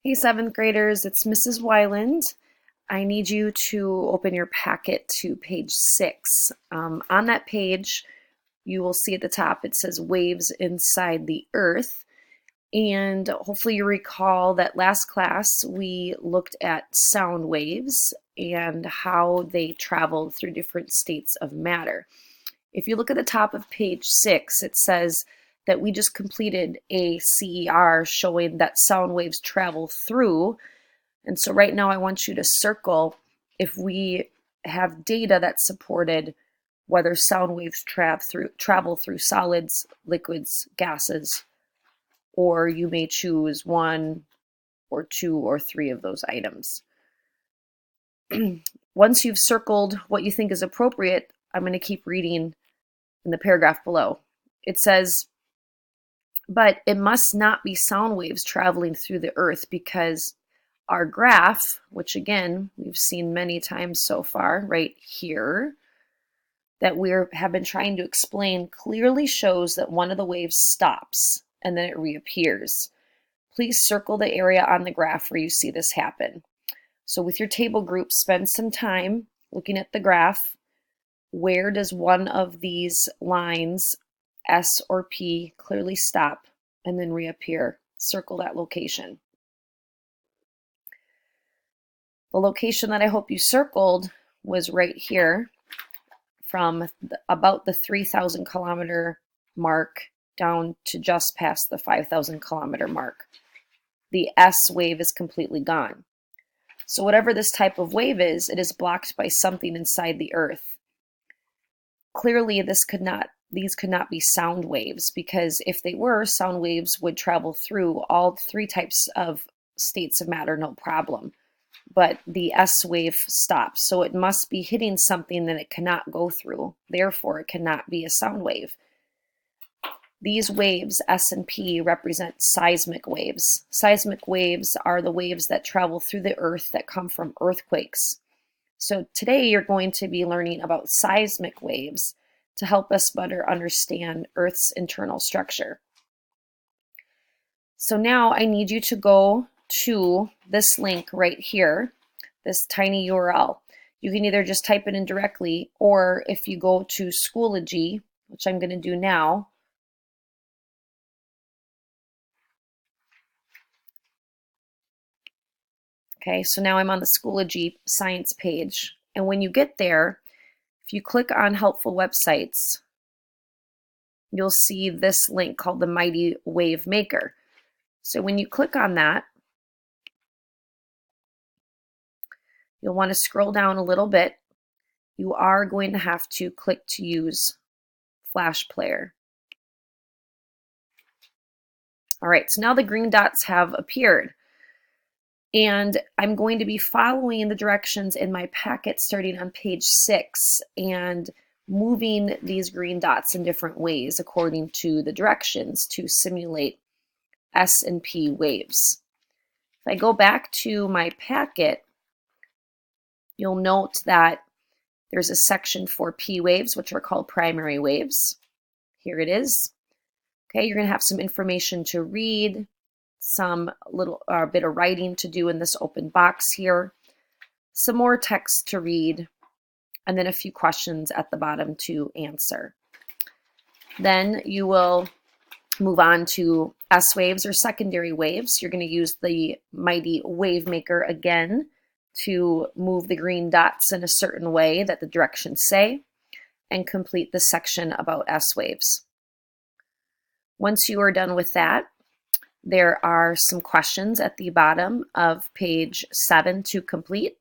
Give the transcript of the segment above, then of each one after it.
Hey, seventh graders, it's Mrs. Wyland. I need you to open your packet to page 6. On that page, you will see at the top it says Waves Inside the Earth. And hopefully you recall that last class we looked at sound waves and how they travel through different states of matter. If you look at the top of page 6, it says that we just completed a CER showing that sound waves travel through. And so right now I want you to circle if we have data that supported whether sound waves travel through solids, liquids, gases, or you may choose 1 or 2 or 3 of those items. Once you've circled what you think is appropriate, I'm going to keep reading in the paragraph below. It says, but it must not be sound waves traveling through the earth because our graph, which again, we've seen many times so far right here, that we have been trying to explain clearly shows that one of the waves stops and then it reappears. Please circle the area on the graph where you see this happen. So with your table group, spend some time looking at the graph. Where does one of these lines, S or P, clearly stop and then reappear? Circle that location. The location that I hope you circled was right here from about the 3,000 kilometer mark down to just past the 5,000 kilometer mark. The S wave is completely gone. So whatever this type of wave is, it is blocked by something inside the earth. Clearly, these could not be sound waves, because if they were, sound waves would travel through all 3 types of states of matter, no problem. But the S wave stops, so it must be hitting something that it cannot go through. Therefore, it cannot be a sound wave. These waves, S and P, represent seismic waves. Seismic waves are the waves that travel through the earth that come from earthquakes. So today you're going to be learning about seismic waves to help us better understand Earth's internal structure. So now I need you to go to this link right here, this tiny URL. You can either just type it in directly, or if you go to Schoology, which I'm going to do now, okay, so now I'm on the Schoology science page. And when you get there, if you click on helpful websites, you'll see this link called the Mighty Wave Maker. So when you click on that, you'll want to scroll down a little bit. You are going to have to click to use Flash Player. All right, so now the green dots have appeared. And I'm going to be following the directions in my packet starting on page 6 and moving these green dots in different ways according to the directions to simulate S and P waves. If I go back to my packet, you'll note that there's a section for P waves, which are called primary waves. Here it is. Okay, you're going to have some information to read, some little bit of writing to do in this open box here, some more text to read, and then a few questions at the bottom to answer. Then you will move on to S waves or secondary waves. You're going to use the Mighty Wave Maker again to move the green dots in a certain way that the directions say, and complete the section about S waves. Once you are done with that, there are some questions at the bottom of page 7 to complete.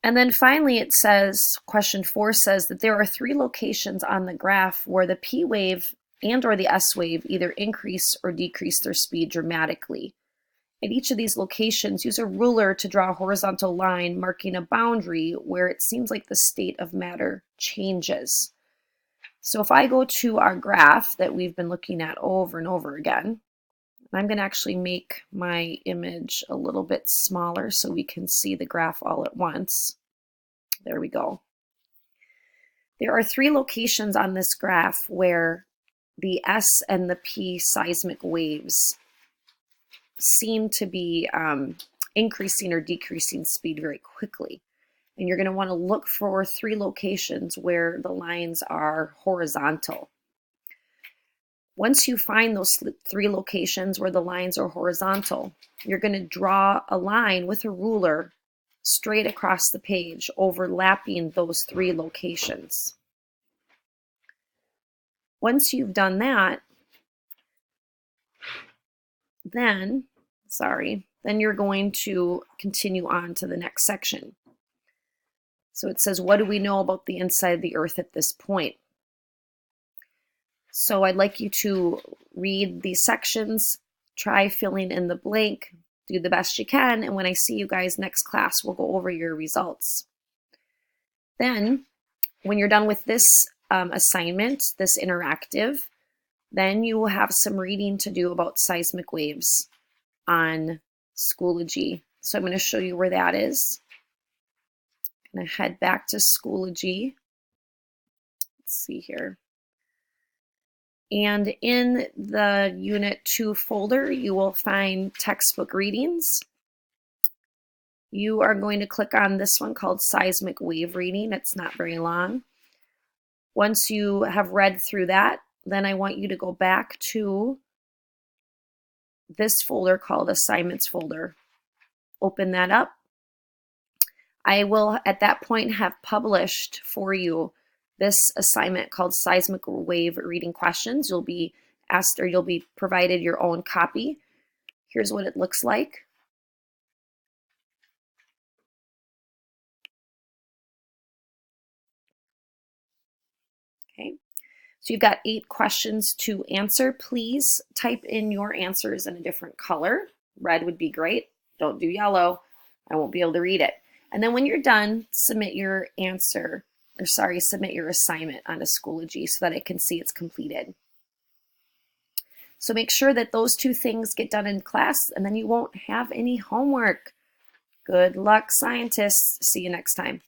And then finally it says, question 4 says that there are 3 locations on the graph where the P wave and or the S wave either increase or decrease their speed dramatically. At each of these locations, use a ruler to draw a horizontal line marking a boundary where it seems like the state of matter changes. So if I go to our graph that we've been looking at over and over again, I'm going to actually make my image a little bit smaller so we can see the graph all at once. There we go. There are 3 locations on this graph where the S and the P seismic waves seem to be increasing or decreasing speed very quickly. And you're going to want to look for 3 locations where the lines are horizontal. Once you find those 3 locations where the lines are horizontal, you're going to draw a line with a ruler straight across the page, overlapping those 3 locations. Once you've done that, then you're going to continue on to the next section. So it says, what do we know about the inside of the Earth at this point? So I'd like you to read these sections, try filling in the blank, do the best you can, and when I see you guys next class, we'll go over your results. Then, when you're done with this assignment, this interactive, then you will have some reading to do about seismic waves on Schoology. So I'm going to show you where that is. I'm going to head back to Schoology. Let's see here. And in the Unit 2 folder, you will find textbook readings. You are going to click on this one called Seismic Wave Reading. It's not very long. Once you have read through that, then I want you to go back to this folder called Assignments folder. Open that up. I will at that point have published for you this assignment called Seismic Wave Reading Questions. You'll be asked, or you'll be provided your own copy. Here's what it looks like. Okay, so you've got 8 questions to answer. Please type in your answers in a different color. Red would be great. Don't do yellow. I won't be able to read it. And then when you're done, submit your answer, or submit your assignment onto Schoology so that it can see it's completed. So make sure that those 2 things get done in class, and then you won't have any homework. Good luck, scientists. See you next time.